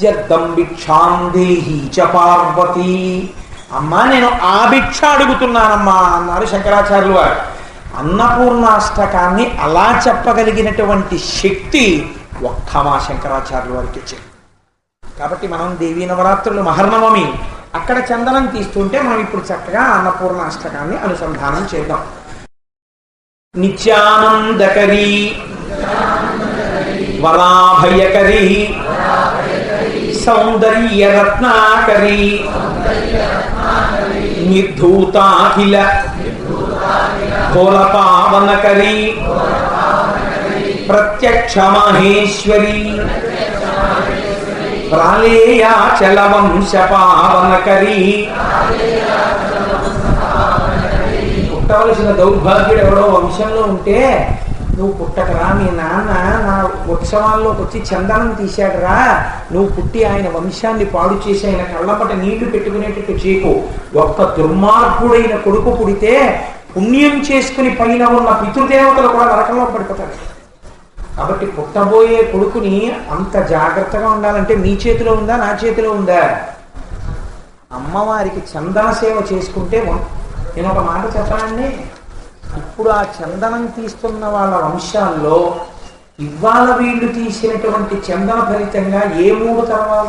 జద్దం భిక్షాం దేహి చ పార్వతీ. అమ్మా నేను ఆ భిక్ష అడుగుతున్నానమ్మా అన్నారు శంకరాచార్యులు వారు. అన్నపూర్ణాష్టకాన్ని అలా చెప్పగలిగినటువంటి శక్తి ఒక్క మా శంకరాచార్యుల వారికి ఇచ్చింది. కాబట్టి మనం దేవీ నవరాత్రులు మహర్నవమి అక్కడ చందనం తీస్తుంటే మనం ఇప్పుడు చక్కగా అన్నపూర్ణాష్టకాన్ని అనుసంధానం చేద్దాం. నిత్యానందకరీ వరాభయకరీ సౌందర్యరత్నాకరీ నిర్ధూతాఖిల ఘోరపావనకరీ ప్రత్యక్ష మహేశ్వరీ ప్రాళేయాచల వంశపావనకరీ. పుట్టవలసిన దౌర్భాగ్యుడు ఎవడో వంశంలో ఉంటే నువ్వు పుట్టకరా, మీ నాన్న నా ఉత్సవాల్లోకి వచ్చి చందనం తీశాడరా, నువ్వు పుట్టి ఆయన వంశాన్ని పాడు చేసి ఆయన కళ్ళపట నీళ్లు పెట్టుకునేటట్టు చేపు. ఒక్క దుర్మార్గుడైన కొడుకు పుడితే పుణ్యం చేసుకుని పైన ఉన్న పితృదేవతలు కూడా నరకంలో పడిపోతారు. కాబట్టి పుట్టబోయే కొడుకుని అంత జాగ్రత్తగా ఉండాలంటే మీ చేతిలో ఉందా, నా చేతిలో ఉందా? అమ్మవారికి చందన సేవ చేసుకుంటే నేను ఒక మాట చెప్పానండి. ఇప్పుడు ఆ చందనం తీస్తున్న వాళ్ళ వంశాల్లో ఇవాళ వీళ్ళు తీసినటువంటి చందన ఫలితంగా ఏ 3 తరాల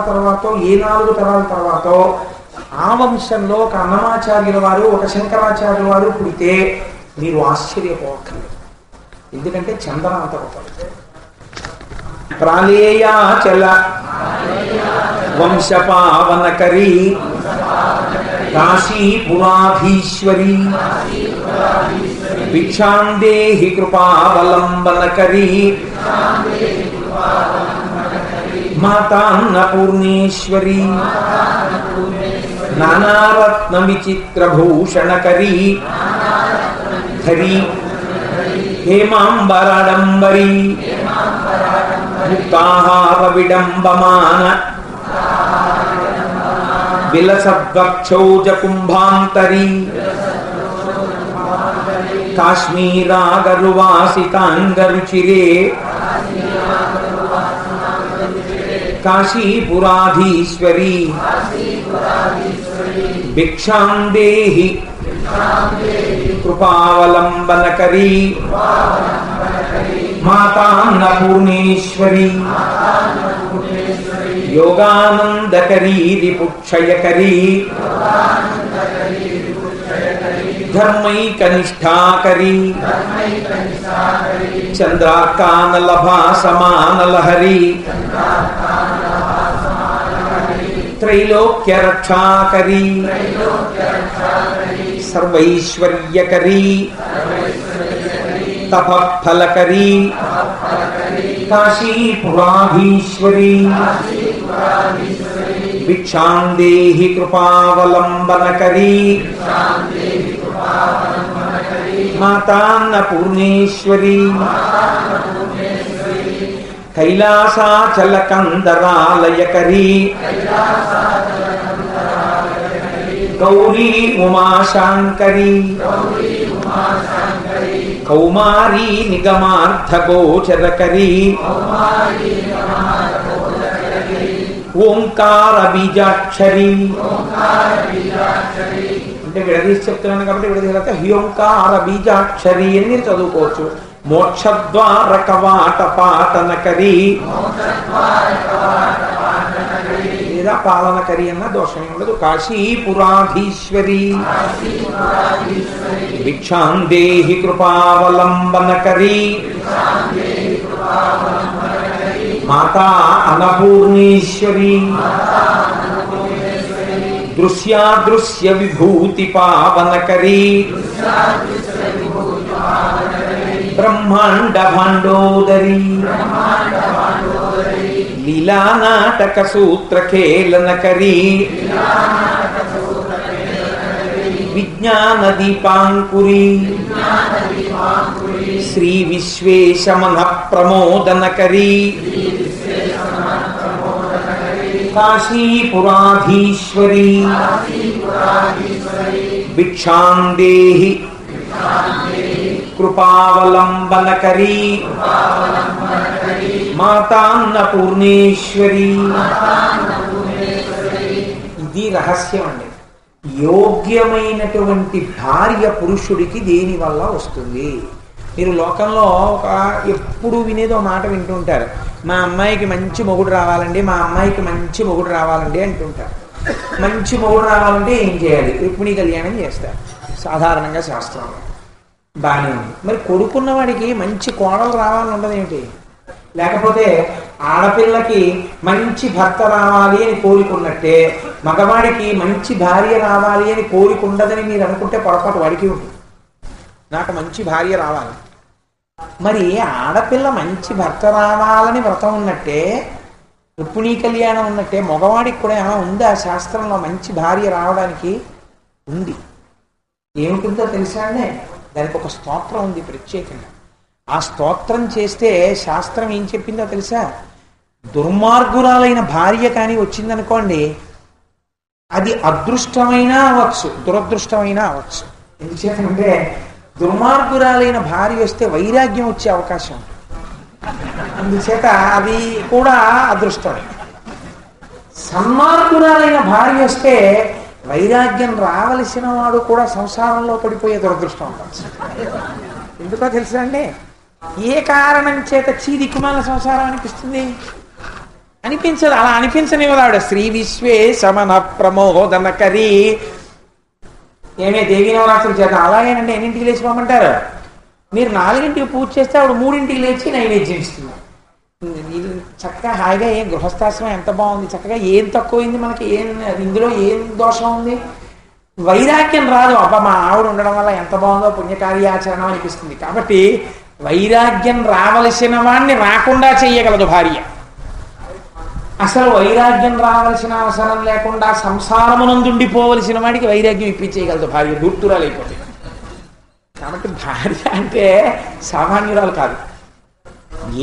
తర్వాత ఏ 4 తరాల తర్వాత ఆ వంశంలో ఒక అన్నమాచార్యుల వారు ఒక శంకరాచార్యుల వారు పుడితే మీరు ఆశ్చర్యపోవక్కర్లేదు. ఎందుకంటే చందనం అంత గొప్పది. ప్రాళేయాచల వంశపావనకరీ కాశీపురాధీశ్వరీ భిక్షాం దేహి కృపావలంబనకరీ మాతాన్నపూర్ణేశ్వరీ నానారత్న విచిత్రభూషణకరీ ధరీ హేమాంబరాడంబరీ ముక్తాహార విడంబమాన విలసద్వక్షౌజ కుంభాంతరీ కాశ్మీరాగరువాసితాంగరుచిరే కాశీపురాధీశ్వరీ భిక్షాం దేహి కృపావలంబనకరీ మాతాన్నపూర్ణేశ్వరీ యోగానందకరీ రిపుక్షయకరీ ధర్మైకనిష్ఠాకరీ చంద్రార్కానలభాసమానలహరీ త్రైలోక్యరక్షాకరీ సర్వైశ్వర్యకరీ తపఫలకరీ కాశీపురాధీశ్వరీ భిక్షాం దేహి కృపావలంబనకరీ మాతాన్నపూర్ణేశ్వరీ కైలాసాచలకందరాలయకరీ గౌరీ ఉమాశాంకరీ కౌమారీ నిగమార్థగోచరకరీ ఓంకార బీజాక్షరీ. అంటే విడదీసి చెప్తున్నాను కాబట్టి విడదీసి హ్యోంకార బీజాక్షరీ అని మీరు చదువుకోవచ్చు. మోక్షద్వార కవాట పాటనకరీ లేదా పాలనకరీ అన్న దోషం ఉండదు. కాశీపురాధీశ్వరీ భిక్షాం దేహి కృపావలంబనకరీ మాతా అన్నపూర్ణేశ్వరీ దృశ్యాదృశ్య విభూతి పావనకరీ బ్రహ్మాండ భాండోదరీ లీలానాటక సూత్రఖేళనకరీ విజ్ఞాన దీపాంకురీ శ్రీ విశ్వేశమన ప్రమోదనకరీ కాశీపురాధీశ్వరీ భిక్షాం దేహి కృపావలంబనకరీ మాతాన్నపూర్ణేశ్వరి. ఇది రహస్యం అండి. యోగ్యమైనటువంటి భార్య పురుషుడికి దేని వల్ల వస్తుంది? మీరు లోకంలో ఒక ఎప్పుడు వినేదో మాట వింటుంటారు, మా అమ్మాయికి మంచి మొగుడు రావాలండి, మా అమ్మాయికి మంచి మొగుడు రావాలండి అంటుంటారు. మంచి మొగుడు రావాలంటే ఏం చేయాలి? రుక్మిణీ కళ్యాణం చేస్తారు సాధారణంగా శాస్త్రంలో. బాగానే ఉంది. మరి కొడుకున్న వాడికి మంచి కోడలు రావాలని ఉండదేంటి? లేకపోతే ఆడపిల్లకి మంచి భర్త రావాలి అని కోరికున్నట్టే మగవాడికి మంచి భార్య రావాలి అని కోరిక ఉండదని మీరు అనుకుంటే పొరపాటు వాడికి ఉంటుంది. నాకు మంచి భార్య రావాలి. మరి ఆడపిల్ల మంచి భర్త రావాలని వ్రతం ఉన్నట్టే, రుక్మిణీ కళ్యాణం ఉన్నట్టే మగవాడికి కూడా ఏమైనా ఉందా శాస్త్రంలో మంచి భార్య రావడానికి? ఉంది. ఏమిటిందో తెలుసా అండి? దానికి ఒక స్తోత్రం ఉంది ప్రత్యేకంగా. ఆ స్తోత్రం చేస్తే శాస్త్రం ఏం చెప్పిందో తెలుసా? దుర్మార్గురాలైన భార్య కానీ వచ్చిందనుకోండి, అది అదృష్టమైనా అవ్వచ్చు, దురదృష్టమైనా అవ్వచ్చు. ఎందుచేతంటే దుర్మార్గురాలైన భార్య వస్తే వైరాగ్యం వచ్చే అవకాశం ఉంటుంది. అందుచేత అది కూడా అదృష్టమే. సన్మార్గురాలైన భార్య వస్తే వైరాగ్యం రావలసిన వాడు కూడా సంసారంలో పడిపోయే దురదృష్టం ఉంటుంది. ఎందుకో తెలుసా అండి? ఏ కారణం చేత చీదిక్కుమాల సంసారం అనిపిస్తుంది? అనిపించదు. అలా అనిపించనివ్వదాడు. శ్రీ విశ్వే సమన ప్రమోదనకరి. ఏమే దేవీ నవరాత్రులు చేత అలాగేనండి. ఎన్నింటికి లేచి పోమంటారు? మీరు 4ంటికి పూజ చేస్తే ఆవిడ 3ంటికి లేచి నైవేద్యం ఇస్తున్నారు. చక్కగా హాయిగా ఏం గృహస్థాశ్రమం ఎంత బాగుంది, చక్కగా ఏం తక్కువైంది మనకి, ఇందులో ఏం దోషం ఉంది? వైరాగ్యం రాదు. అబ్బా మా ఆవిడ ఉండడం వల్ల ఎంత బాగుందో పుణ్యకార్యాచరణం అనిపిస్తుంది. కాబట్టి వైరాగ్యం రావలసిన వాడిని రాకుండా చెయ్యగలదు భార్య. అసలు వైరాగ్యం రావాల్సిన అవసరం లేకుండా సంసారమునందుండిపోవలసిన వాడికి వైరాగ్యం ఇప్పించేయగలదు భార్య, ధూర్తురాలు అయిపోతే. కాబట్టి భార్య అంటే సామాన్యురాలు కాదు,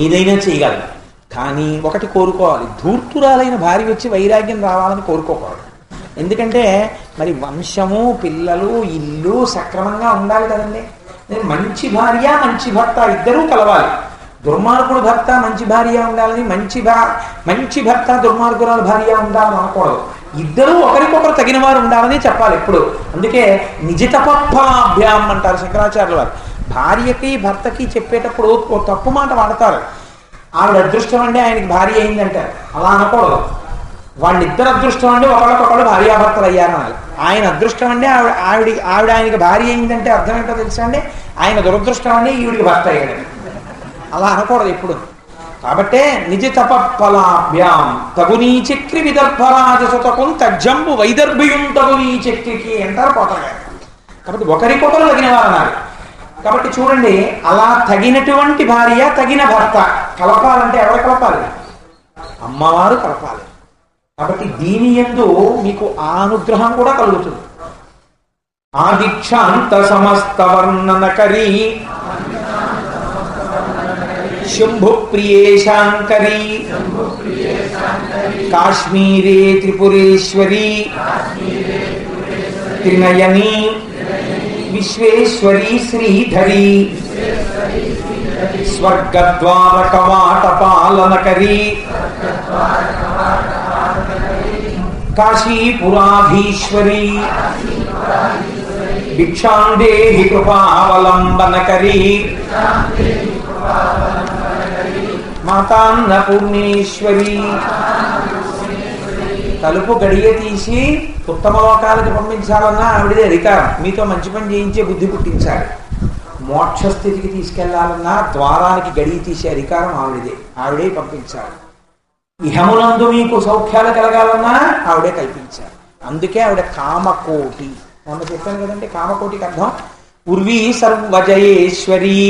ఏదైనా చేయగలదు. కానీ ఒకటి కోరుకోవాలి, ధూర్తురాలైన భార్య వచ్చి వైరాగ్యం రావాలని కోరుకోకూడదు. ఎందుకంటే మరి వంశము, పిల్లలు, ఇల్లు సక్రమంగా ఉండాలి కదండి. మంచి భార్య మంచి భర్త ఇద్దరూ కలవాలి. దుర్మార్గుడు భర్త మంచి భార్య ఉండాలని, మంచి భర్త దుర్మార్గురాలు భార్య ఉండాలని అనకూడదు. ఇద్దరూ ఒకరికొకరు తగిన వారు ఉండాలని చెప్పాలి ఎప్పుడు. అందుకే నిజతపఫలాభ్యాం అంటారు శంకరాచార్యుల వారు. భార్యకి భర్తకి చెప్పేటప్పుడు ఓ తప్పు మాట వాడతారు. ఆవిడ అదృష్టం అంటే ఆయనకి భార్య అయిందంటారు. అలా అనకూడదు. వాళ్ళిద్దరు అదృష్టం అంటే ఒకళ్ళకొకళ్ళు భార్యాభర్తలు అయ్యారనాలి. ఆయన అదృష్టం అంటే ఆవిడ ఆయనకి భార్య అయిందంటే అర్థం ఏంటో తెలుసా అండి? ఆయన దురదృష్టం అంటే ఈవిడికి భర్త అయ్యాడు. అలా అనకూడదు ఎప్పుడు. కాబట్టే నిజ తపఫలాభ్యాం తగునీ చక్రి విదర్భరాజసుతకుం తజ్జంబు వైదర్భ్యం తగునీ చక్రికి అంటారు పోతారు. కాబట్టి ఒకరికొకరు తగిన వారు అన్నారు. కాబట్టి చూడండి, అలా తగినటువంటి భార్య తగిన భర్త కలపాలంటే ఎవరు కలపాలి? అమ్మవారు కలపాలి. కాబట్టి దీని యందు మీకు ఆ అనుగ్రహం కూడా కలుగుతుంది. ఆదిక్షాంత సమస్త వర్ణనకరీ శంభు ప్రియేశాంకరీ కాశ్మీరే త్రిపురేశ్వరీ త్రినయనీ విశ్వేశ్వరీ శ్రీధరీ స్వర్గద్వార కవాటపాలనకరీ కాశీపురాధీశ్వరీ భిక్షాందేహి కృపావలంబనకరీ మాతాన్నపూర్ణేశ్వరీ. తలుపు గడియ తీసి ఉత్తమ లోకాలకు పంపించాలన్నా ఆవిడదే అధికారం. మీతో మంచి పని చేయించే బుద్ధి పుట్టించాలి. మోక్షస్థితికి తీసుకెళ్లాలన్నా ద్వారానికి గడియ తీసే అధికారం ఆవిడదే. ఆవిడే పంపించాలి. ఇహమునందు మీకు సౌఖ్యాలు కలగాలన్నా ఆవిడే కల్పించాలి. అందుకే ఆవిడ కామకోటి. మొన్న చెప్పాను కదండి, కామకోటికి అర్థం ఉర్వీ సర్వజయేశ్వరీ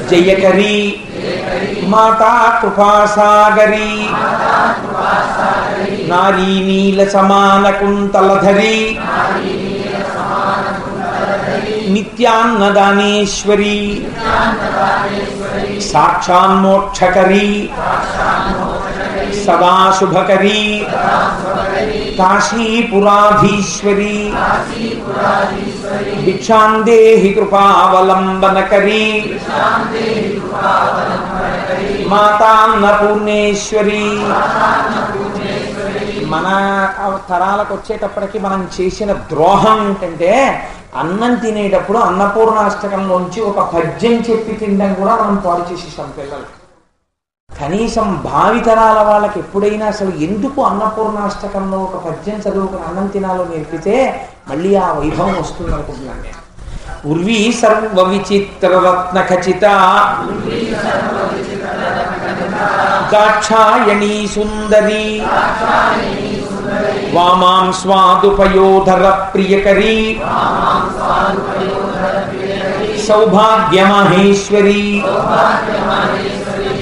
జయకరీ మాతా కృపాసాగరీ నారీ నీల సమాన కుంతలధరీ నిత్యాన్నదానేశ్వరీ సాక్షాన్మోక్షకరీ సదాశుభకరీ కాశీపురాధీశ్వరీ భిక్షాందేహి కృపావలంబనకరీ మాతా అన్నపూర్ణేశ్వరి. మన తరాలకు వచ్చేటప్పటికి మనం చేసిన ద్రోహం ఏంటంటే అన్నం తినేటప్పుడు అన్నపూర్ణాష్టకంలోంచి ఒక పద్యం చెప్పి తినడం కూడా మనం పాడు చేసేసాం పిల్లలు. కనీసం భావితరాల వాళ్ళకి ఎప్పుడైనా అసలు ఎందుకు అన్నపూర్ణాష్టకంలో ఒక పద్యం చదువుకుని అన్నం తినాలో నేర్పితే మళ్ళీ ఆ వైభవం వస్తుంది అనుకుంటున్నాను నేను. ఉర్వీ సర్వ విచిత్ర రత్న ఖచిత దాక్షాయణీ సుందరి వామాం స్వాదుపయోధర ప్రియకరీ సౌభాగ్యమహేశ్వరీ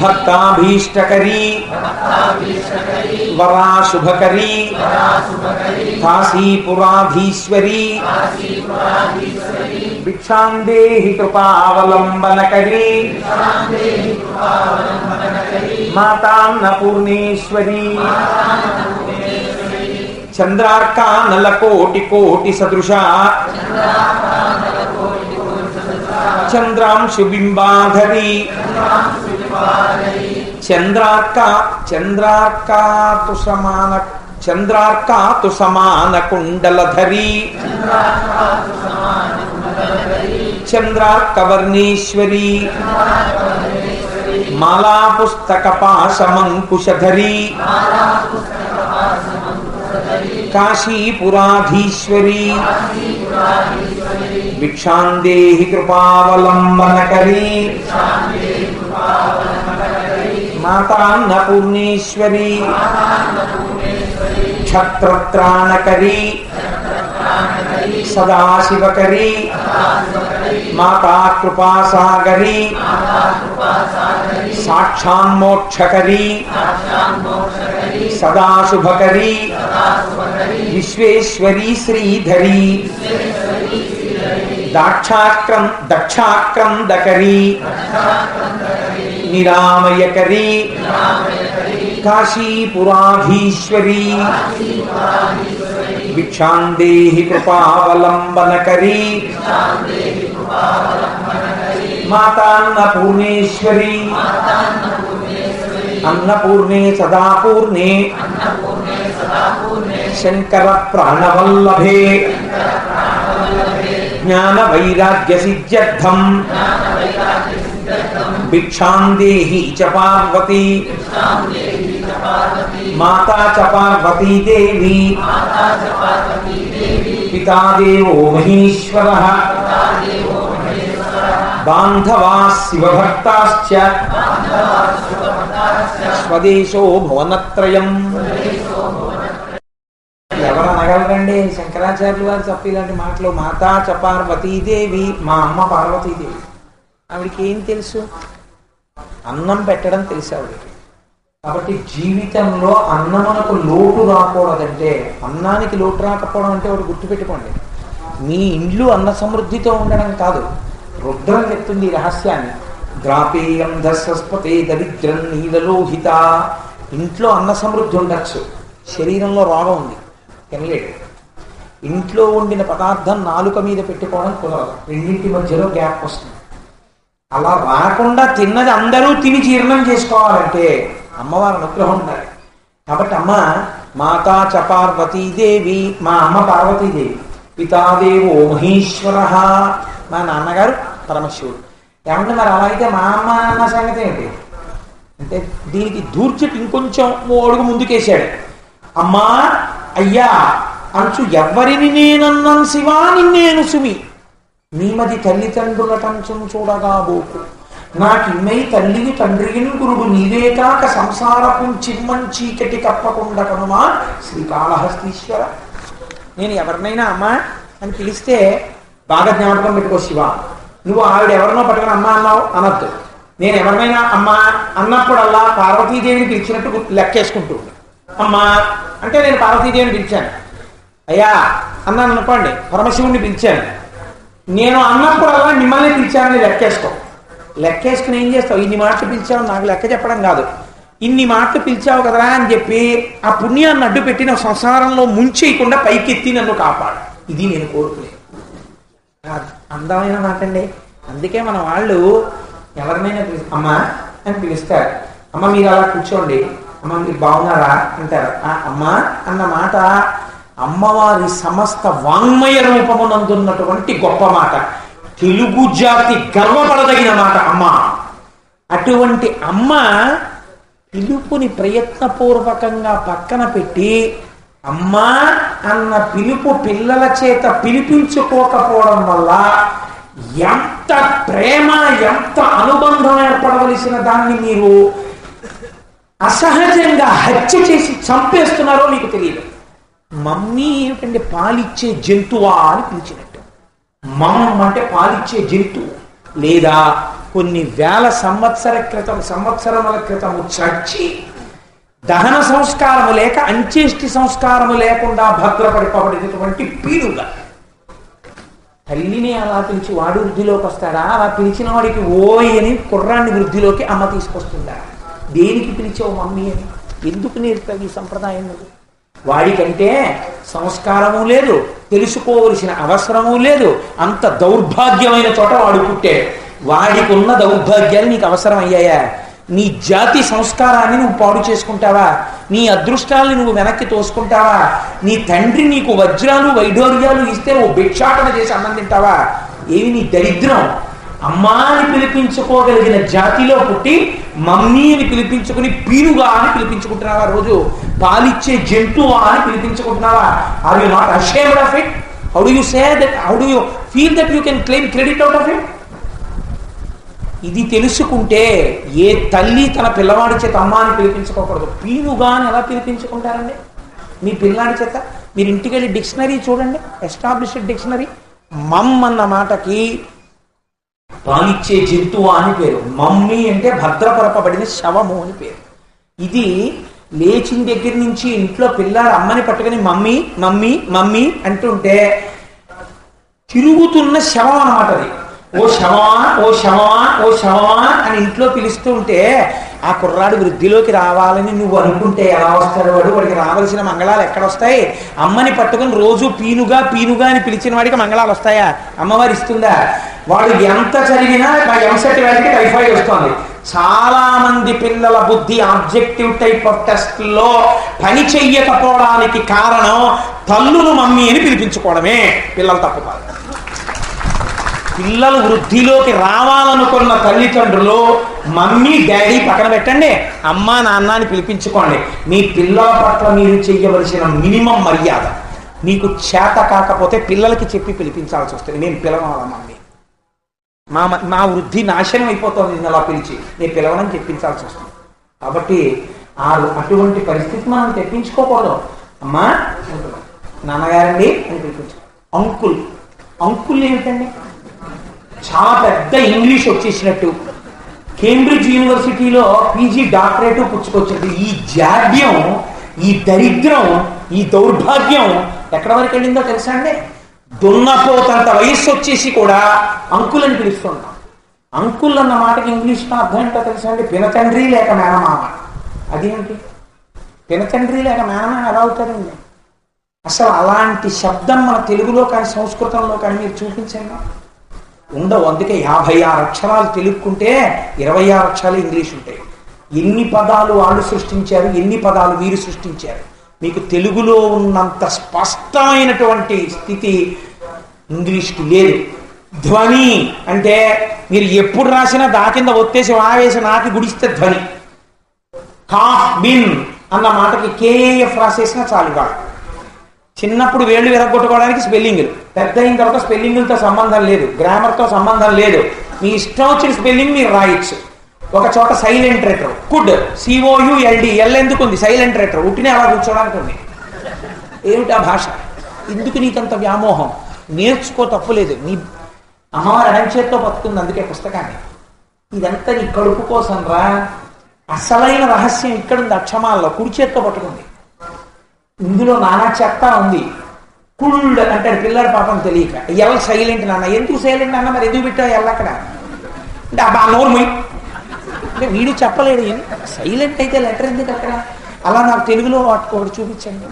భక్తాభీష్టకరీ వరాశుభకరీ కాశీపురాధీశ్వరీ భిక్షాందేహి కృపావలంబనకరీ మాతాన్నపూర్ణేశ్వరీ. చంద్రార్కానల కోటి కోటి సదృశ చంద్రాంశు బింబాధరి చంద్రార్కాతు సమాన కుండలధరి చంద్రార్కవర్ణేశ్వరి మాలా పుస్తక పాశమంకుశధరి కాశీపురాధీశ్వరి భిక్షాందేహి కృపావలంబనకరీ మాతాన్నపూర్ణేశ్వరి క్షత్రత్రాణకరీ సదాశివకరీ మాతా కృపాసాగరీ సాక్షాన్మోక్షకరీ సదాశుభకరీ విశ్వేశ్వరీ శ్రీధరీ దక్షాక్రందకరీ నిరామయకరీ కాశీపురాధీశ్వరీ భిక్షాందేహి కృపావలంబనకరీ మాతాన్నపూర్ణేశ్వరీ. అన్నపూర్ణే సదాపూర్ణే శంకర ప్రాణవల్లభే జ్ఞాన వైరాగ్య సిద్ధ్యర్థం భిక్షాందేహి చ పార్వతీ మాతా చ పార్వతీ దేవి పితా దేవో మహేశ్వరః బాంధవా శివభక్తాశ్చ స్వదేశో భువనత్రయం. ఎవరు అనగలరండి శంకరాచార్యులు వారు చెప్పి ఇలాంటి మాటలు. మాతా చ పార్వతీదేవి, మా అమ్మ పార్వతీదేవి. ఆవిడికి ఏం తెలుసు? అన్నం పెట్టడం తెలుసు ఆవిడికి. కాబట్టి జీవితంలో అన్నమునకు లోటు రాకూడదంటే, అన్నానికి లోటు రాకపోవడం అంటే ఒకటి గుర్తుపెట్టుకోండి, మీ ఇండ్లు అన్న సమృద్ధితో ఉండడం కాదు. రుద్రం చెప్తుంది ఈ రహస్యాన్ని. ద్రాపేయం ధస్వస్పతే దరిద్రం నీలలోహిత. ఇంట్లో అన్న సమృద్ధి ఉండొచ్చు, శరీరంలో రోగం ఉంది, తినలేడు. ఇంట్లో వండిన పదార్థం నాలుక మీద పెట్టుకోవడం కుదరదు, రెండింటి మధ్యలో గ్యాప్ వస్తుంది. అలా రాకుండా తిన్నది అందరూ తిని జీర్ణం చేసుకోవాలంటే అమ్మవారి అనుగ్రహం ఉండాలి. కాబట్టి అమ్మ మాతా చ పార్వతీదేవి, మా అమ్మ పార్వతీదేవి. పితాదేవో మహేశ్వర, మా నాన్నగారు పరమశివుడు. ఏమంటే మరి అలా అయితే మా అమ్మ నాన్న సంగతి ఏంటి అంటే, దీనికి దూర్చటి ఇంకొంచెం అడుగు ముందుకేశాడు. అమ్మా అయ్యా అంచు ఎవ్వరిని నేనన్నాం శివా నిన్నేను సుమి, నీమది తల్లిదండ్రుల కంచం చూడగా బోకు, నాకిమ్మై తల్లిని తండ్రిని గురుడు నీవే కాక సంసారపు చిమ్మం చీకటి కప్పకుండా కనుమా శ్రీకాళహస్తీశ్వర. నేను ఎవరినైనా అమ్మ అని పిలిస్తే బాగా జ్ఞాపకం పెట్టుకో శివ, నువ్వు ఆవిడ ఎవరినో పట్టుకుని అమ్మ అన్నావు అనద్దు. నేను ఎవరినైనా అమ్మ అన్నప్పుడల్లా పార్వతీదేవిని పిలిచినట్టు లెక్కేసుకుంటూ అమ్మ అంటే నేను పార్వతీదేవిని పిలిచాను, అయ్యా అన్నాను అనుకోండి, పరమశివుడిని పిలిచాను, నేను అన్నప్పుడల్లా మిమ్మల్ని పిలిచానని లెక్కేసుకుని ఏం చేస్తావు? ఇన్ని మాటలు పిలిచావు, నాకు లెక్క చెప్పడం కాదు, ఇన్ని మాటలు పిలిచావు కదరా అని చెప్పి ఆ పుణ్యాన్ని అడ్డు పెట్టిన సంసారంలో ముంచేయకుండా పైకెత్తి నన్ను కాపాడు. ఇది నేను కోరుకునేది. అందమైన మాట అండి. అందుకే మన వాళ్ళు ఎవరినైనా అమ్మా అని పిలుస్తారు. అమ్మ మీరు అలా కూర్చోండి, అమ్మ మీరు బాగున్నారా అంటారు. అమ్మ అన్న మాట అమ్మవారి సమస్త వాంగ్మయ రూపమునందున్నటువంటి గొప్ప మాట, తెలుగు జాతి గర్వపడదగిన మాట అమ్మ. అటువంటి అమ్మ పిలుపుని ప్రయత్నపూర్వకంగా పక్కన పెట్టి అమ్మా అన్న పిలుపు పిల్లల చేత పిలిపించుకోకపోవడం వల్ల ఎంత ప్రేమ, ఎంత అనుబంధం ఏర్పడవలసిన దాన్ని మీరు అసహజంగా హత్య చేసి చంపేస్తున్నారో మీకు తెలియదు. మమ్మీ ఏమిటంటే పాలిచ్చే జంతువా అని పిలిచినట్టు. మమ్ అంటే పాలిచ్చే జంతువు, లేదా కొన్ని వేల సంవత్సరముల క్రితం చచ్చి దహన సంస్కారము లేక అంత్యేష్టి సంస్కారము లేకుండా భద్రపడిపోబడినటువంటి పీనుగా. తల్లిని అలా పిలిచి వాడు వృద్ధిలోకి వస్తాడా? అలా పిలిచిన వాడికి ఓయ్ అని కుర్రాన్ని వృద్ధిలోకి అమ్మ తీసుకొస్తుందా? దేనికి పిలిచావు మమ్మీ అని? ఎందుకు నేర్పుతావు ఈ సంప్రదాయం? వాడికంటే సంస్కారము లేదు, తెలుసుకోవలసిన అవసరము లేదు. అంత దౌర్భాగ్యమైన చోట వాడు పుట్టాడు. వాడికి ఉన్న దౌర్భాగ్యాలు నీకు అవసరం అయ్యాయా? నీ జాతి సంస్కారాన్ని నువ్వు పాడు చేసుకుంటావా? నీ అదృష్టాన్ని నువ్వు వెనక్కి తోసుకుంటావా? నీ తండ్రి నీకు వజ్రాలు వైఢూర్యాలు ఇస్తే ఓ భిక్షాటన చేసి అన్నం తింటావా? ఏమి నీ దరిద్రం? అమ్మాని పిలిపించుకోగలిగిన జాతిలో పుట్టి మమ్మీ అని పిలిపించుకుని పీనుగా అని పిలిపించుకుంటున్నావా? రోజు పాలిచ్చే జంతువా అని పిలిపించుకుంటున్నావా? Are you not ashamed of it? How do you say that? How do you feel that you can claim credit out of it? ఇది తెలుసుకుంటే ఏ తల్లి తన పిల్లవాడి చేత అమ్మ అని పిలిపించుకోకూడదు. పీనుగా అని ఎలా పిలిపించుకుంటారండి మీ పిల్లాడి చేత? మీరు ఇంటికి వెళ్ళి డిక్షనరీ చూడండి, ఎస్టాబ్లిష్డ్ డిక్షనరీ. మమ్ అన్న మాటకి పాలిచ్చే జంతువు అని పేరు. మమ్మీ అంటే భద్రపరపబడిన శవము అని పేరు. ఇది లేచిన దగ్గర నుంచి ఇంట్లో పిల్లాడు అమ్మని పట్టుకుని మమ్మీ మమ్మీ మమ్మీ అంటుంటే తిరుగుతున్న శవం అన్నమాట అది. ఓ శవమా, ఓ శవమా, ఓ శవమా అని ఇంట్లో పిలుస్తూ ఉంటే ఆ కుర్రాడు వృద్ధిలోకి రావాలని నువ్వు అనుకుంటే ఎలా వస్తాడు వాడు? వాడికి రావాల్సిన మంగళాలు ఎక్కడ వస్తాయి? అమ్మని పట్టుకుని రోజు పీనుగా పీనుగా అని పిలిచిన వాడికి మంగళాలు వస్తాయా? అమ్మవారు ఇస్తుందా? వాడు ఎంత చదివినా ఎంసెట్ వాడికి టైఫాయిడ్ వస్తుంది. చాలా మంది పిల్లల బుద్ధి ఆబ్జెక్టివ్ టైప్ ఆఫ్ టెస్ట్ లో పని చెయ్యకపోవడానికి కారణం తల్లును మమ్మీ అని పిలిపించుకోవడమే. పిల్లలు తప్పు కాదు. పిల్లలు వృద్ధిలోకి రావాలనుకున్న తల్లిదండ్రులు మమ్మీ డాడీ పక్కన పెట్టండి, అమ్మా నాన్న అని పిలిపించుకోండి. మీ పిల్లల పట్ల మీరు చెయ్యవలసిన మినిమం మర్యాద. మీకు చేత కాకపోతే పిల్లలకి చెప్పి పిలిపించాల్సి వస్తుంది. నేను పిలవాలా మమ్మీ, మా వృద్ధి నాశనం అయిపోతుంది నిన్ను అలా పిలిచి, నేను పిలవనని చెప్పించాల్సి వస్తుంది. కాబట్టి అటువంటి పరిస్థితి మనం తెప్పించుకోకూడదు. అమ్మా నాన్నగారండి అని పిలిపించు. అంకుల్, అంకుల్ ఏమిటండి? చాలా పెద్ద ఇంగ్లీష్ వచ్చేసినట్టు కేంబ్రిడ్జ్ యూనివర్సిటీలో పీజీ డాక్టరేట్ పుచ్చుకొచ్చినట్టు ఈ జాడ్యం, ఈ దరిద్రం, ఈ దౌర్భాగ్యం ఎక్కడ వరకు వెళ్ళిందో తెలుసా అండి? దున్నపోతంత వయస్సు వచ్చేసి కూడా అంకుల్ అని పిలుస్తున్నాం. అంకుల్ అన్న మాటకి ఇంగ్లీష్లో అర్థం ఏంటో తెలుసా అండి? పినతండ్రి లేక మేనమామ. అదేంటి? పినతండ్రి లేక మేనమామ ఎలా అవుతారండి? అసలు అలాంటి శబ్దం మన తెలుగులో కానీ సంస్కృతంలో కానీ మీరు చూపించండి, ఉండవు. అందుకే 56 అక్షరాలు తెలుపుకుంటే 26 అక్షరాలు ఇంగ్లీష్ ఉంటాయి. ఎన్ని పదాలు వాళ్ళు సృష్టించారు, ఎన్ని పదాలు వీరు సృష్టించారు. మీకు తెలుగులో ఉన్నంత స్పష్టమైనటువంటి స్థితి ఇంగ్లీష్కి లేదు. ధ్వని అంటే మీరు ఎప్పుడు రాసినా దా కింద ఒత్తేసి వావేసి నాకి గుడిస్తే ధ్వని. కాఫ్ బిన్ అన్న మాటకి కేఎఫ్ రాసేసినా చాలుగా. చిన్నప్పుడు వేళ్ళు విరగొట్టుకోవడానికి స్పెల్లింగ్లు, పెద్ద అయిన తర్వాత స్పెల్లింగులతో సంబంధం లేదు, గ్రామర్తో సంబంధం లేదు. మీ ఇష్టం వచ్చిన స్పెల్లింగ్ మీరు రాయొచ్చు. ఒక చోట silent letter could, COULD, L ఎందుకుంది? సైలెంట్ లెటర్ ఉట్టినే అలా కూర్చోడానికి ఉంది. ఏమిటా భాష? ఎందుకు నీకంత వ్యామోహం? నేర్చుకో, తప్పులేదు. నీ అమ్మవారి అడంచేత్తో బతుకుంది అందుకే పుస్తకాన్ని. ఇదంతా నీ కడుపు కోసం రా. అసలైన రహస్యం ఇక్కడుంది, అక్షమాల్లో కుడి చేత్తో పట్టుకుంది. ఇందులో నానా చెత్త ఉంది. కుళ్ళు అంటాడు పిల్లడు పాపం తెలియక. ఎల్ సైలెంట్ నాన్న. ఎందుకు సైలెంట్ అన్న? మరి ఎందుకు పెట్టావు ఎల్ అక్కడ అంటే? అబ్బా నోర్మై అంటే వీడు చెప్పలేడు. సైలెంట్ అయితే లెటర్ ఎందుకు అక్కడ? అలా నాకు తెలుగులో ఒకటి చూపించండి.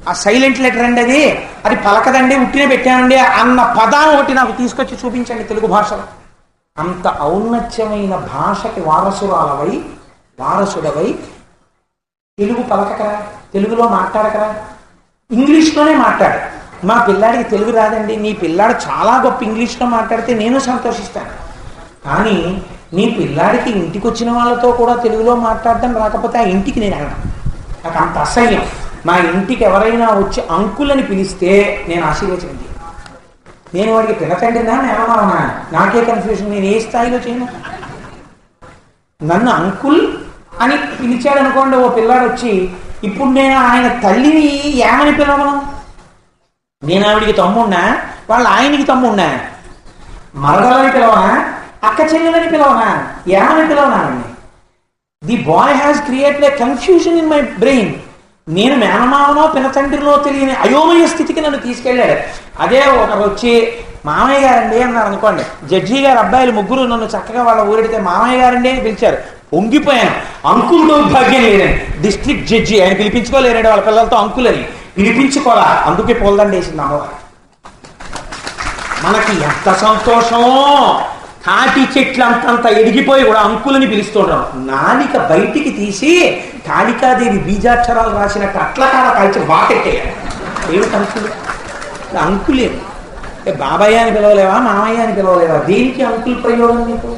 ఆ సైలెంట్ లెటర్ అండి, అది పలకదండి, ఉట్టినే పెట్టానండి అన్న పదాన్ని ఒకటి నాకు తీసుకొచ్చి చూపించండి తెలుగు భాషలో. అంత ఔన్నత్యమైన భాషకి వారసురాలవై వారసుడవై తెలుగు పలకకరా, తెలుగులో మాట్లాడకరా, ఇంగ్లీష్లోనే మాట్లాడు. మా పిల్లాడికి తెలుగు రాదండి, నీ పిల్లాడు చాలా గొప్ప ఇంగ్లీష్లో మాట్లాడితే నేను సంతోషిస్తాను. కానీ నీ పిల్లాడికి ఇంటికి వచ్చిన వాళ్ళతో కూడా తెలుగులో మాట్లాడడం రాకపోతే ఆ ఇంటికి నేను వెళ్ళను. నాకు అంత అసహ్యం. మా ఇంటికి ఎవరైనా వచ్చి అంకులని పిలిస్తే నేను ఆశీర్వచనం. నేను వాడికి పినతండ్రినా మేనమావనా నాకే కన్ఫ్యూజన్. నేను ఏ స్థాయిలో చేయను? నన్ను అంకుల్ అని పిలిచాడు అనుకోండి ఓ పిల్లాడు వచ్చి, ఇప్పుడు నేను ఆయన తల్లిని ఏమని పిలవను? నేను ఆవిడికి తమ్ముడినా, వాళ్ళ ఆయనకి తమ్ముడినా, మరదలని పిలవనా, అక్క చెల్లెలని పిలవనా, ఏమని పిలవనానండి? The boy has created a confusion in my brain. నేను మేనమావనో పినతండ్రిలో తెలియని అయోమయ స్థితికి నన్ను తీసుకెళ్ళాడు. అదే ఒకరు వచ్చి మామయ్య గారండి అన్నారు అనుకోండి, జడ్జి గారు అబ్బాయిలు ముగ్గురు నన్ను చక్కగా వాళ్ళ ఊరెడితే మామయ్య గారండి అని పిలిచారు, పొంగిపోయాను. అంకుల్ దౌర్భాగ్యం లేదండి, డిస్ట్రిక్ట్ జడ్జి ఆయన పిలిపించుకోలేరండి వాళ్ళ పిల్లలతో అంకులని, పిలిపించుకోరా, అందుకే పోల్దండి వేసింది అమ్మవారు. మనకి ఎంత సంతోషమో, తాటి చెట్లు అంతంత ఎదిగిపోయి కూడా అంకులని పిలుస్తుంటాం. నాలిక బయటికి తీసి కాళికాదేవి బీజాక్షరాలు రాసినట్టు అట్లకాడ కాల్చి వాటెట్టేయాలి. ఏమిటి అంకులు? అంకులేము. బాబాయ్య అని పిలవలేవా, మామయ్య అని పిలవలేవా? దేనికి అంకుల్ ప్రయోగం నీకు?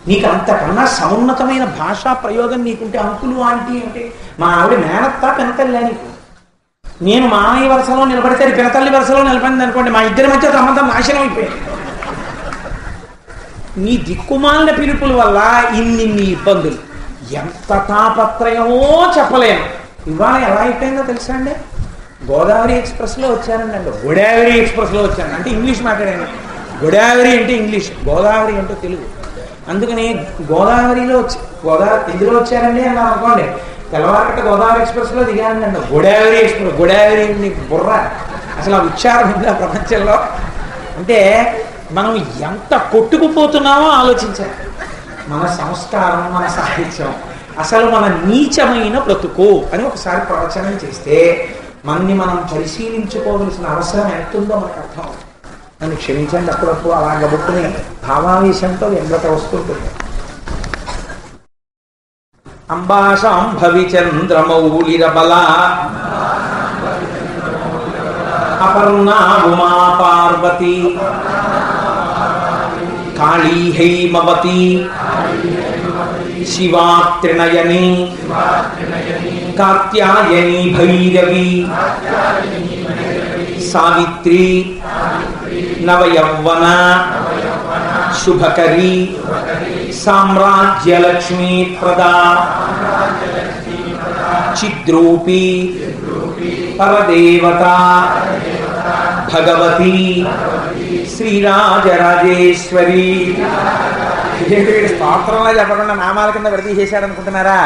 నీకు అంతకన్నా సమున్నతమైన భాషా ప్రయోగం నీకుంటే అంకులు ఆంటీ అంటే మా ఆవిడ మేనత్త పినతల్లి నీకు. నేను మామయ్య వరుసలో నిలబడితే పినతల్లి వరుసలో నిలబడింది అనుకోండి, మా ఇద్దరి మధ్య సంబంధం నాశనం అయిపోయింది. నీ దిక్కుమాలిన పిలుపుల వల్ల ఇన్ని ఇబ్బందులు, ఎంత తాపత్రయమో చెప్పలేను. ఇవాళ ఎలా అయిపోయిందో తెలుసా అండి? గోదావరి ఎక్స్ప్రెస్లో వచ్చానండి, గోదావరి ఎక్స్ప్రెస్లో వచ్చాను అంటే ఇంగ్లీష్ మాట్లాడాను. గోదావరి అంటే ఇంగ్లీష్, గోదావరి అంటే తెలుగు. అందుకని గోదావరిలో ఎందులో వచ్చారండి అన్నా అనుకోండి, తెల్లవారకట్ట గోదావరి ఎక్స్ప్రెస్లో దిగానండి. గోదావరి ఎక్స్ప్రెస్, గోదావరి నీకు బుర్ర అసలు ఆ ఉచ్చారం ఉందా ప్రపంచంలో? అంటే మనం ఎంత కొట్టుకుపోతున్నామో ఆలోచించాలి. మన సంస్కారం, మన సాహిత్యం, అసలు మన నీచమైన బ్రతుకు అని ఒకసారి ప్రవచనం చేస్తే మనని మనం పరిశీలించుకోవలసిన అవసరం ఎంతుందో మనకు అర్థం. నన్ను క్షమించండి, అప్పుడప్పుడు అలా గబుక్కుని భావావేశంతో ఎంబట వస్తుంటుంది. అంబాశాంభవి చంద్రమౌళిరబల అపర్ణా ఉమా పార్వతి కాళీ హైమవతి శివా త్రినయని కాత్యాయని భైరవి సావిత్రి నవయౌవన శుభకరి సామ్రాజ్యలక్ష్మీ ప్రదా చిద్రూపీ పరదేవత భగవతి శ్రీరాజరాజేశ్వరి. స్తోత్రంలో చెప్పకుండా నామాల కింద విడదీసేశాడు అనుకుంటున్నారా?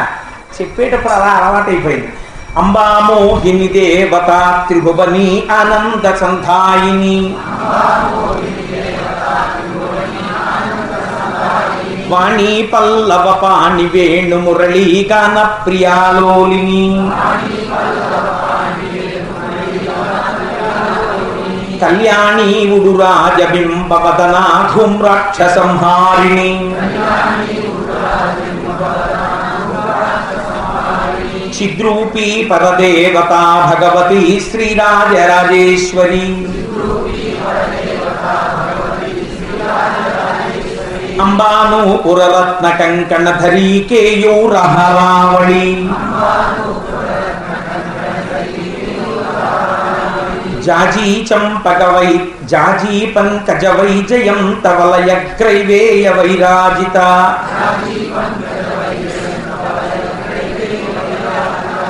చెప్పేటప్పుడు అలా అలవాటైపోయింది. అంబామోహిని దేవత త్రిభువని ఆనంద సంధాయిని వాణి పల్లవ పాణి వేణు మురళీ గాన ప్రియాలోలిని కళ్యాణి ఉడురాజబింబవదన ధూమ్రాక్ష సంహారిణి చిద్రూపీ పరదేవత భగవతి శ్రీరాజరాజేశ్వరి అంబానూపురరత్న కంకణధరీ కేయూరహరావళి జాజీ చంపకవై జాజీ పంకజ వైజయంత వలయగ్రైవేయ వైరాజిత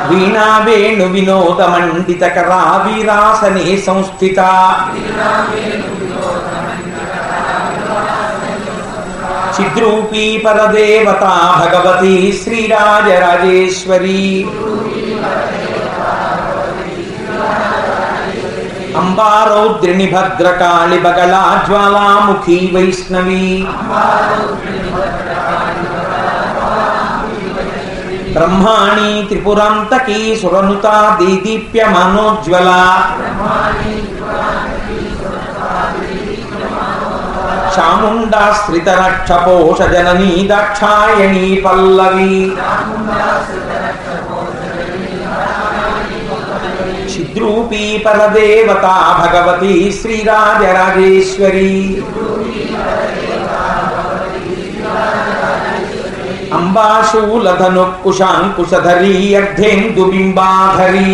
వీణా వేణు వినోద మండితకరా వీరాసనే సంస్థిత చిద్రూపీ పరదేవత భగవతి శ్రీరాజరాజేశ్వరి అంబారౌద్రిణి భద్రకాళి బగళా జ్వాలాముఖీ వైష్ణవి బ్రహ్మాణి త్రిపురాంతకీ సురనుతా దీదీప్య మనోజ్వల చాముండా శ్రితరక్షపోష జననీ దాక్షాయణీ పల్లవి చిద్రూపీ పరదేవతా భగవతి శ్రీరాజరాజేశ్వరి అంబాశూలధను కుశాంకుశధరీ అర్ధేందుబింబాధరీ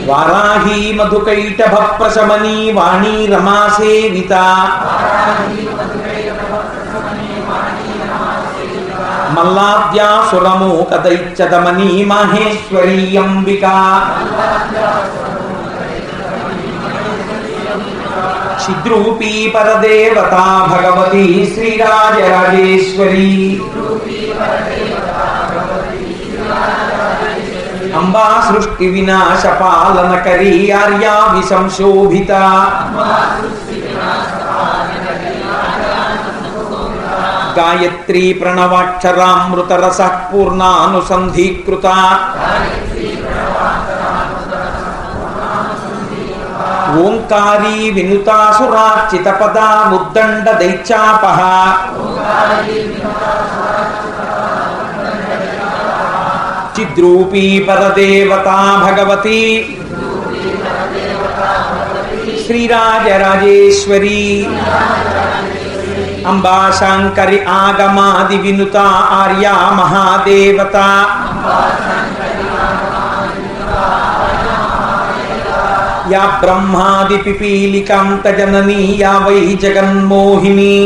వారాహీ మధుకైటభ ప్రశమనీ వాణీ రమాసేవిత మల్లాద్యాసురమూక దైత్యదమనీ మాహేశ్వరీ అంబికా చిద్రూపీ పరదేవతా భగవతి శ్రీరాజరాజేశ్వరి అంబా సృష్టి వినాశ పాలనకరీ ఆర్యా విసంశోభిత గాయత్రీ ప్రణవాక్షరామృతరస పూర్ణానుసంధీకృత ఓంకారీ వినుతాసురార్చిత పదా ముద్దండ దైత్యాపహ చిద్రూపీ పరదేవతా భగవతి శ్రీరాజరాజేశ్వరి అంబాశాంకరి ఆగమాది వినుత ఆర్యా మహాదేవత యా బ్రహ్మాది పిపీలికాంత జననీ యా వై జగన్మోహిని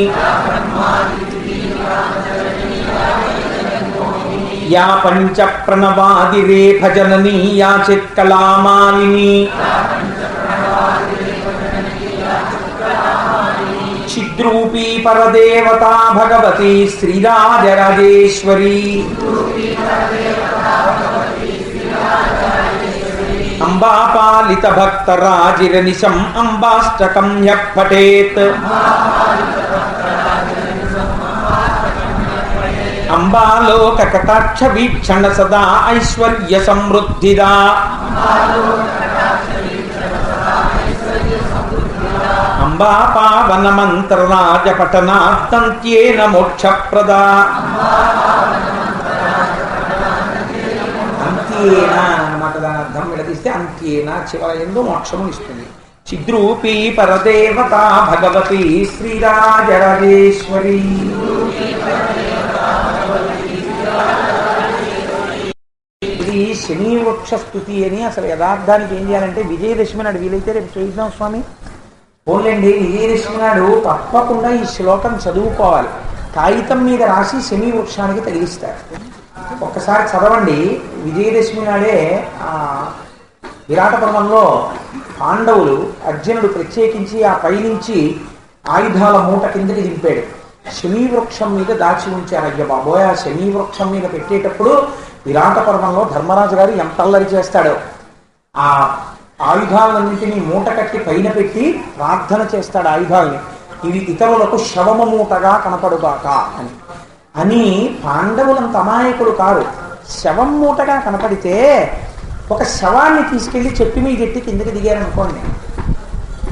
యా పంచ ప్రణవాది రేఫ జననీ యా చిత్కళామాలిని చిద్రూపీ పరదేవతా భగవతి శ్రీరాజరాజేశ్వరి అంబాపాలిత భక్తరాజిరనిశం అంబాష్టకం యః పఠేత్ అంబాలోక కటాక్ష వీక్షణ సదా ఐశ్వర్య సమృద్ధిదా అంబా పావన మంత్ర రాజ పఠనాత్తంత్యేన మోక్షప్రదా అంత్యేన అన్నమాట. దాని అర్థం విడదీస్తే అంత్యేన చివర ఎందు మోక్షము ఇస్తుంది. చిద్రూపీ పరదేవతా భగవతి శ్రీరాజరాజేశ్వరి ఇది శని వృక్ష స్తుతి అని. అసలు యథార్థానికి ఏం చేయాలంటే విజయదశమి నాడు వీలైతే రేపు చేద్దాం స్వామి. పోలేండి, విజయదశమి నాడు తప్పకుండా ఈ శ్లోకం చదువుకోవాలి. కాగితం మీద రాసి శని వృక్షానికి తగిలిస్తారు. ఒక్కసారి చదవండి. విజయదశమి నాడే విరాట పర్వంలో పాండవులు అర్జునుడు ప్రత్యేకించి ఆ పైనుంచి ఆయుధాల మూట కిందకి దింపాడు. శమీ వృక్షం మీద దాచి ఉంచారు. అయ్య బాబోయ్, ఆ శమీ వృక్షం మీద పెట్టేటప్పుడు విరాట పర్వంలో ధర్మరాజు గారు ఎంత అల్లరి చేస్తాడో. ఆ ఆయుధాలన్నింటినీ మూట కట్టి పైన పెట్టి ప్రార్థన చేస్తాడు ఆయుధాలని. ఇవి ఇతరులకు శవమ మూటగా కనపడుగాక అని. అని పాండవులంత అమాయకుడు కాదు. శవం మూటగా కనపడితే ఒక శవాన్ని తీసుకెళ్లి చెట్టు మీద ఎట్టి కిందకి దిగారనుకోండి,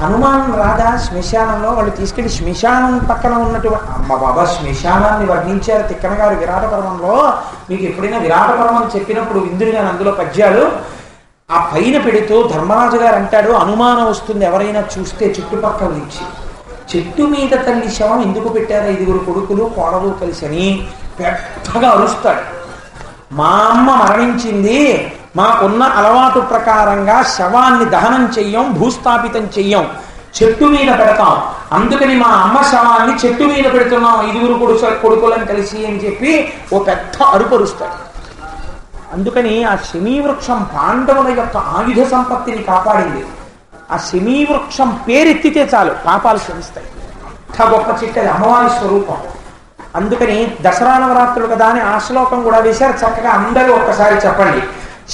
అనుమానం రాదా? శ్మశానంలో వాళ్ళు తీసుకెళ్లి శ్మశానం పక్కన ఉన్నటువంటి అమ్మ బాబా శ్మశానాన్ని వర్ణించారు తిక్కన గారు విరాట పర్వంలో. మీకు ఎప్పుడైనా విరాట పర్వం చెప్పినప్పుడు విందులు గాని అందులో పద్యాలు ఆ పైన పెడుతూ ధర్మరాజు గారు అంటాడు, అనుమానం వస్తుంది ఎవరైనా చూస్తే చుట్టుపక్కల నుంచి. చెట్టు మీద తల్లి శవం ఎందుకు పెట్టారు? 5 కొడుకులు కోడలు కలిసి అని పెద్దగా అరుస్తాడు. మా అమ్మ మరణించింది, మాకున్న అలవాటు ప్రకారంగా శవాన్ని దహనం చెయ్యం, భూస్థాపితం చెయ్యం, చెట్టు మీద పెడతాం. అందుకని మా అమ్మ శవాన్ని చెట్టు మీద పెడుతున్నాం 5 కొడుకులను కలిసి అని చెప్పి ఓ పెద్ద అరుపరుస్తాడు. అందుకని ఆ శమీ వృక్షం పాండవుల యొక్క ఆయుధ సంపత్తిని కాపాడింది. ఆ శమీ వృక్షం పేరెత్తితే చాలు పాపాలు క్షమిస్తాయి. అంత గొప్ప చెట్టు, అది అమ్మవారి స్వరూపం. అందుకని దసరా నవరాత్రులు కదా అని ఆ శ్లోకం కూడా వేశారు. చక్కగా అందరూ ఒక్కసారి చెప్పండి.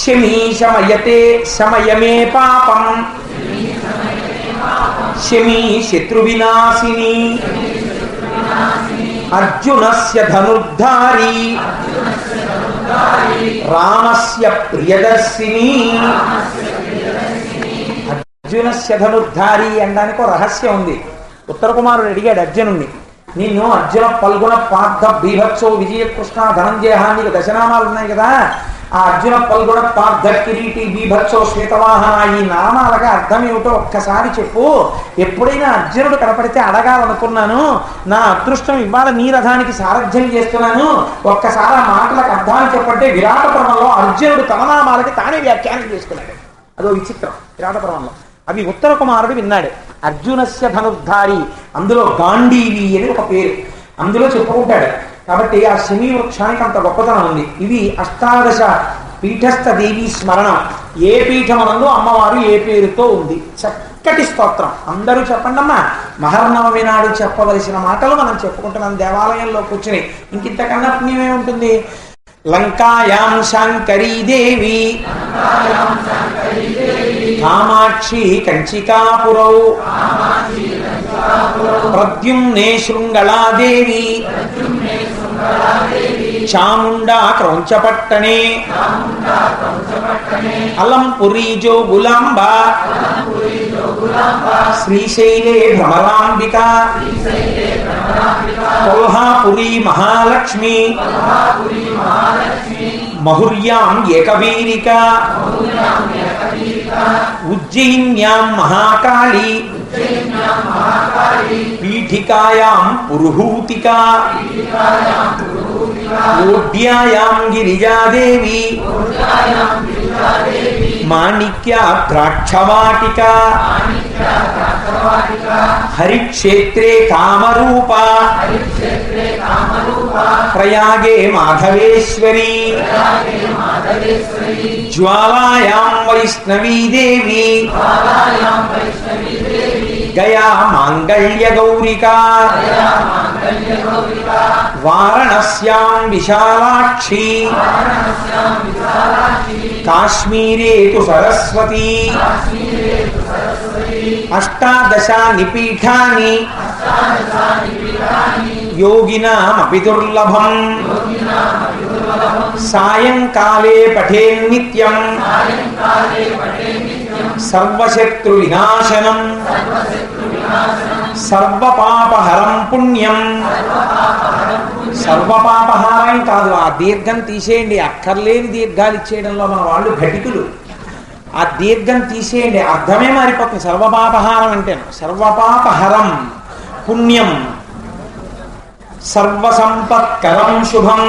శమీ శమయతే శమయమే పాపం, శమీ శత్రు వినాశిని, అర్జునస్య ధనుర్ధారి, రామస్య ప్రియదర్శిని. అర్జునస్య ధనుర్ధారి అనడానికి ఒక రహస్యం ఉంది. ఉత్తర కుమారుడు అడిగాడు అర్జునుణ్ణి, నిన్ను అర్జున పల్గొన పార్థ బీభత్సో విజయకృష్ణ ధనంజయ నీకు దశనామాలు ఉన్నాయి కదా, ఆ అర్జున పల్గొన పార్థ కిరీటి బీభత్సో శ్వేతవాహన ఈ నామాలకు అర్థం ఏమిటో ఒక్కసారి చెప్పు. ఎప్పుడైనా అర్జునుడు కనపడితే అడగాలనుకున్నాను, నా అదృష్టం ఇవాళ నీ రథానికి సారథ్యం చేస్తున్నాను, ఒక్కసారి ఆ మాటలకు అర్థాలు చెప్పంటే విరాట పర్వంలో అర్జునుడు తన నామాలకి తానే వ్యాఖ్యానం చేసుకున్నాడు. అదో విచిత్రం విరాట పర్వంలో. అవి ఉత్తర కుమారుడు విన్నాడు. అర్జునస్య ధనుర్ధారి, అందులో గాంధీవి అని ఒక పేరు అందులో చెప్పుకుంటాడు. కాబట్టి ఆ శమీ వృక్షానికి అంత గొప్పతనం ఉంది. ఇది అష్టాదశ పీఠస్థ దేవీ స్మరణం. ఏ పీఠమనందు అమ్మవారు ఏ పేరుతో ఉంది. చక్కటి స్తోత్రం. అందరూ చెప్పండి అమ్మా. మహర్నవమి నాడు చెప్పవలసిన మాటలు మనం చెప్పుకుంటున్నాం దేవాలయంలో కూర్చుని. ఇంకింతకన్నా పుణ్యమే ఉంటుంది. లంకాయాం శాంకరీ దేవి కామాక్షి కంచికాపురౌ ప్రద్యుమ్నే శృంగళాదేవి చాముండా క్రౌంచపట్టణే అలంపురీ జోగులాంబ శ్రీశైలే భ్రమరాంబిక కొల్హాపురీ మహాలక్ష్మి మహుర్యాం ఏకవీరిక ఉజ్జయిన్యాం మహాకాళీ పీఠికాయాం పురుహూతిక ఓడ్యాయాం గిరిజాదేవి మాణిక్యా ద్రాక్షవాటిక హరిక్షేత్రే కామరూప ప్రయాగే మాధవేశ్వరీ జ్వాలాయాం వైష్ణవీదేవి గయా మాంగళ్య గౌరికా వారణస్యాం విశాలాక్షి కాశ్మీరే తు సరస్వతి అష్టాదశాని పీఠాని యోగినామపి దుర్లభం సాయంకాలే పఠేన్నిత్యం సర్వశత్రు వినాశనం సర్వపాపహరం పుణ్యం. సర్వపాపహారం కాదు, ఆ దీర్ఘం తీసేయండి. అక్కర్లేని దీర్ఘాలు ఇచ్చేయడంలో మన వాళ్ళు ఘటికులు. ఆ దీర్ఘం తీసేయండి, అర్థమే మారిపోతుంది. సర్వపాపహారం అంటే సర్వపాపహరం పుణ్యం సర్వసంపత్కరం శుభం